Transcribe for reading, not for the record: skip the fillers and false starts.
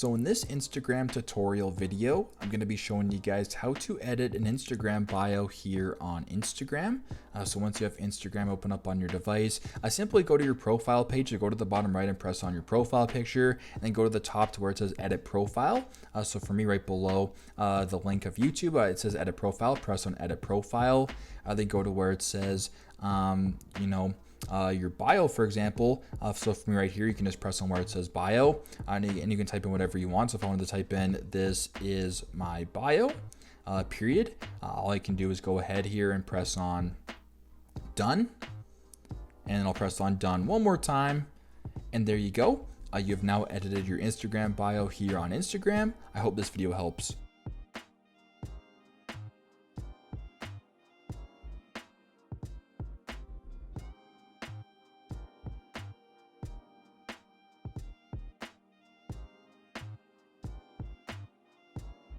So in this Instagram tutorial video, I'm going to be showing you guys how to edit an Instagram bio here on Instagram. So once you have Instagram open up on your device, simply go to your profile page, or go to the bottom right and press on your profile picture, and then go to the top to where it says edit profile. So for me, right below the link of YouTube, it says edit profile, press on edit profile. Then go to where it says, your bio, for example. So for me right here, you can just press on where it says bio, and you can type in whatever you want. So if I wanted to type in, this is my bio, period, all I can do is go ahead here and press on done, and then I'll press on done one more time, and there you go. You have now edited your Instagram bio here on Instagram. I hope this video helps.